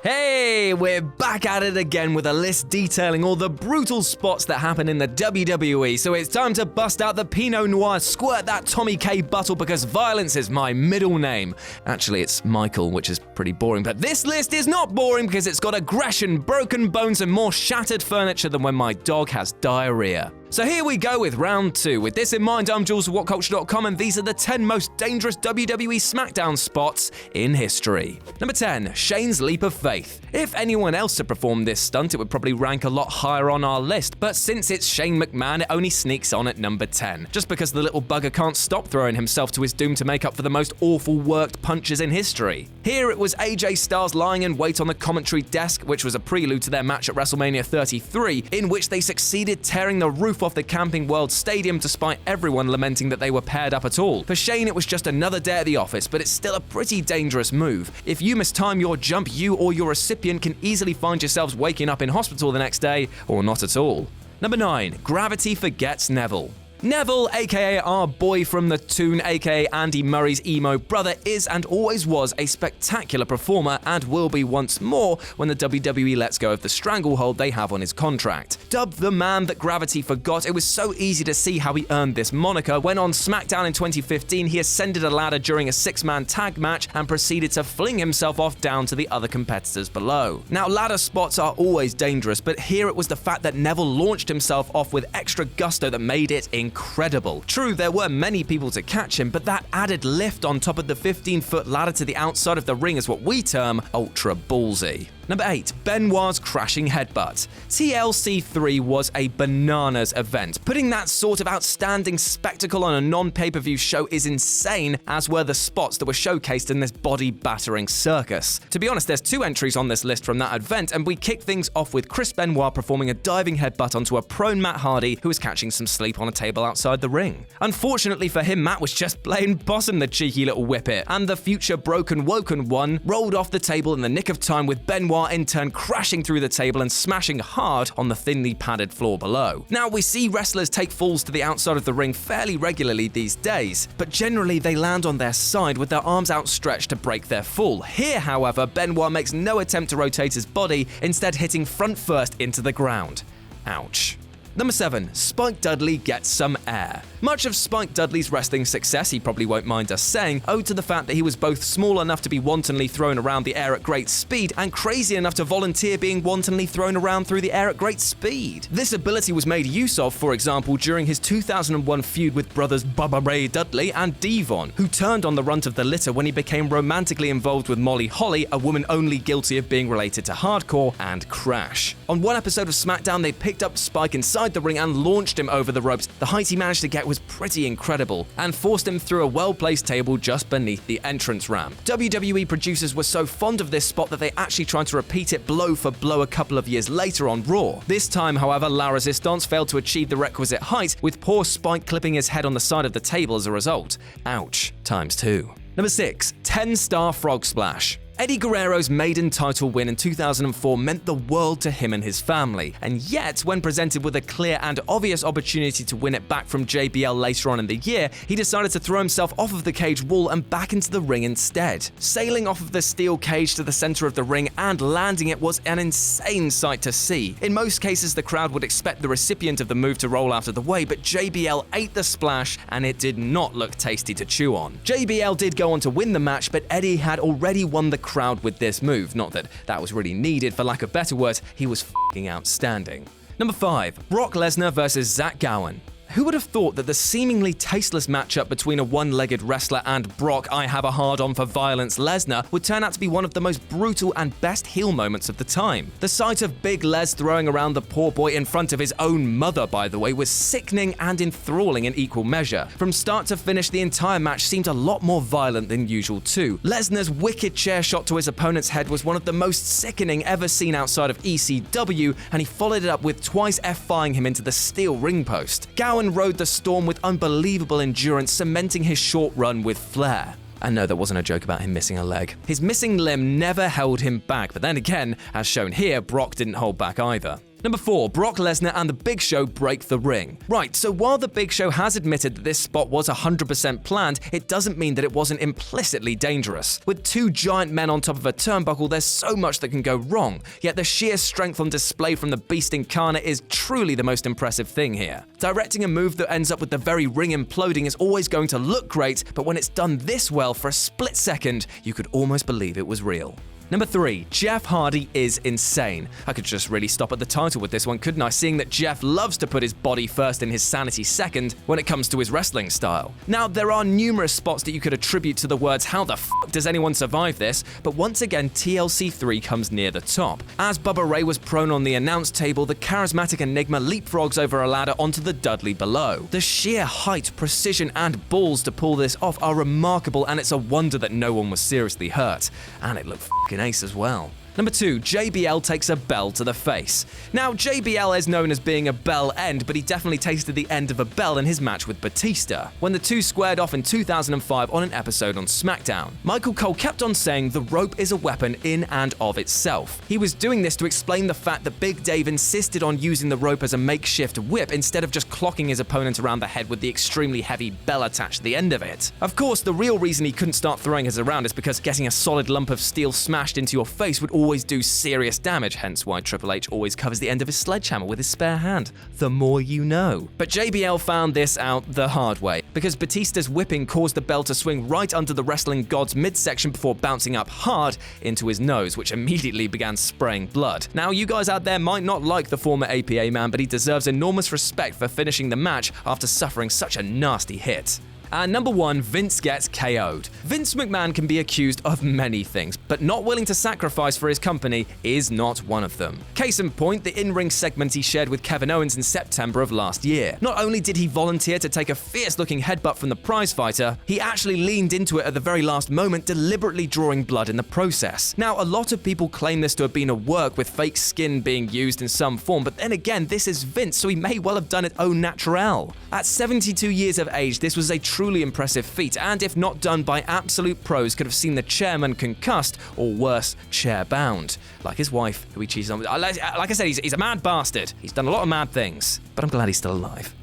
Hey, we're back at it again with a list detailing all the brutal spots that happen in the WWE, so it's time to bust out the Pinot Noir, squirt that Tommy K bottle because violence is my middle name. Actually, it's Michael, which is pretty boring, but this list is not boring because it's got aggression, broken bones, and more shattered furniture than when my dog has diarrhea. So here we go with round 2. With this in mind, I'm Jules of WhatCulture.com, and these are the 10 most dangerous WWE SmackDown spots in history. Number 10, Shane's Leap of Faith. If anyone else had performed this stunt, it would probably rank a lot higher on our list, but since it's Shane McMahon, it only sneaks on at number 10, just because the little bugger can't stop throwing himself to his doom to make up for the most awful worked punches in history. Here it was AJ Styles lying in wait on the commentary desk, which was a prelude to their match at WrestleMania 33, in which they succeeded tearing the roof off the Camping World Stadium despite everyone lamenting that they were paired up at all. For Shane, it was just another day at the office, but it's still a pretty dangerous move. If you mistime your jump, you or your recipient can easily find yourselves waking up in hospital the next day, or not at all. Number 9, Gravity Forgets Neville. Neville, aka our boy from the Toon, aka Andy Murray's emo brother, is and always was a spectacular performer and will be once more when the WWE lets go of the stranglehold they have on his contract. Dubbed the man that Gravity forgot, it was so easy to see how he earned this moniker when on SmackDown in 2015 he ascended a ladder during a 6-man tag match and proceeded to fling himself off down to the other competitors below. Now, ladder spots are always dangerous, but here it was the fact that Neville launched himself off with extra gusto that made it incredible. True, there were many people to catch him, but that added lift on top of the 15-foot ladder to the outside of the ring is what we term ultra ballsy. Number 8, Benoit's crashing headbutt. TLC 3 was a bananas event. Putting that sort of outstanding spectacle on a non-pay-per-view show is insane, as were the spots that were showcased in this body-battering circus. To be honest, there's 2 entries on this list from that event, and we kick things off with Chris Benoit performing a diving headbutt onto a prone Matt Hardy who was catching some sleep on a table outside the ring. Unfortunately for him, Matt was just plain bossing the cheeky little whippet, and the future broken woken one rolled off the table in the nick of time with Benoit in turn crashing through the table and smashing hard on the thinly padded floor below. Now, we see wrestlers take falls to the outside of the ring fairly regularly these days, but generally they land on their side with their arms outstretched to break their fall. Here, however, Benoit makes no attempt to rotate his body, instead hitting front first into the ground. Ouch. Number 7, Spike Dudley gets some air. Much of Spike Dudley's wrestling success, he probably won't mind us saying, owed to the fact that he was both small enough to be wantonly thrown around the air at great speed and crazy enough to volunteer being wantonly thrown around through the air at great speed. This ability was made use of, for example, during his 2001 feud with brothers Bubba Ray Dudley and Devon, who turned on the runt of the litter when he became romantically involved with Molly Holly, a woman only guilty of being related to Hardcore and Crash. On one episode of SmackDown, they picked up Spike inside the ring and launched him over the ropes. The height he managed to get was pretty incredible and forced him through a well-placed table just beneath the entrance ramp. WWE producers were so fond of this spot that they actually tried to repeat it blow for blow a couple of years later on Raw. This time, however, La Resistance failed to achieve the requisite height, with poor Spike clipping his head on the side of the table as a result. Ouch, times 2. Number 6, 10-star frog splash. Eddie Guerrero's maiden title win in 2004 meant the world to him and his family, and yet, when presented with a clear and obvious opportunity to win it back from JBL later on in the year, he decided to throw himself off of the cage wall and back into the ring instead. Sailing off of the steel cage to the center of the ring and landing it was an insane sight to see. In most cases, the crowd would expect the recipient of the move to roll out of the way, but JBL ate the splash, and it did not look tasty to chew on. JBL did go on to win the match, but Eddie had already won the crowd with this move. Not that that was really needed, for lack of better words, he was f***ing outstanding. Number 5, Brock Lesnar versus Zach Gowen. Who would have thought that the seemingly tasteless matchup between a one-legged wrestler and Brock, I have a hard-on for violence Lesnar, would turn out to be one of the most brutal and best heel moments of the time? The sight of Big Les throwing around the poor boy in front of his own mother, by the way, was sickening and enthralling in equal measure. From start to finish, the entire match seemed a lot more violent than usual too. Lesnar's wicked chair shot to his opponent's head was one of the most sickening ever seen outside of ECW, and he followed it up with twice F5ing him into the steel ring post. Gowen rode the storm with unbelievable endurance, cementing his short run with flair. And no, that wasn't a joke about him missing a leg. His missing limb never held him back, but then again, as shown here, Brock didn't hold back either. Number 4, Brock Lesnar and The Big Show break the ring. Right, so while The Big Show has admitted that this spot was 100% planned, it doesn't mean that it wasn't implicitly dangerous. With two giant men on top of a turnbuckle, there's so much that can go wrong, yet the sheer strength on display from the Beast Incarnate is truly the most impressive thing here. Directing a move that ends up with the very ring imploding is always going to look great, but when it's done this well for a split second, you could almost believe it was real. Number 3, Jeff Hardy is insane. I could just really stop at the title with this one, couldn't I? Seeing that Jeff loves to put his body first and his sanity second when it comes to his wrestling style. Now, there are numerous spots that you could attribute to the words, "How the f*** does anyone survive this?" But once again, TLC 3 comes near the top. As Bubba Ray was prone on the announce table, the charismatic Enigma leapfrogs over a ladder onto the Dudley below. The sheer height, precision, and balls to pull this off are remarkable, and it's a wonder that no one was seriously hurt. And it looked f***ing ace as well. Number 2, JBL takes a bell to the face. Now, JBL is known as being a bell end, but he definitely tasted the end of a bell in his match with Batista, when the two squared off in 2005 on an episode on SmackDown. Michael Cole kept on saying the rope is a weapon in and of itself. He was doing this to explain the fact that Big Dave insisted on using the rope as a makeshift whip instead of just clocking his opponent around the head with the extremely heavy bell attached to the end of it. Of course, the real reason he couldn't start throwing us around is because getting a solid lump of steel smashed into your face would always do serious damage, hence why Triple H always covers the end of his sledgehammer with his spare hand. The more you know. But JBL found this out the hard way, because Batista's whipping caused the bell to swing right under the wrestling god's midsection before bouncing up hard into his nose, which immediately began spraying blood. Now, you guys out there might not like the former APA man, but he deserves enormous respect for finishing the match after suffering such a nasty hit. And number 1, Vince gets KO'd. Vince McMahon can be accused of many things, but not willing to sacrifice for his company is not one of them. Case in point, the in-ring segment he shared with Kevin Owens in September of last year. Not only did he volunteer to take a fierce-looking headbutt from the prizefighter, he actually leaned into it at the very last moment, deliberately drawing blood in the process. Now, a lot of people claim this to have been a work with fake skin being used in some form, but then again, this is Vince, so he may well have done it au naturel. At 72 years of age, this was a truly impressive feat, and if not done by absolute pros, could have seen the chairman concussed or worse, chair-bound. Like his wife, who he cheated on. Like I said, he's a mad bastard. He's done a lot of mad things, but I'm glad he's still alive.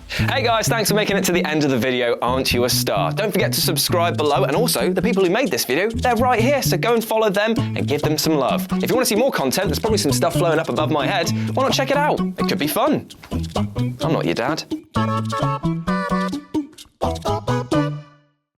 Hey guys, thanks for making it to the end of the video. Aren't you a star? Don't forget to subscribe below, and also the people who made this video, they're right here, so go and follow them and give them some love. If you want to see more content, there's probably some stuff flowing up above my head. Why not check it out? It could be fun. I'm not your dad.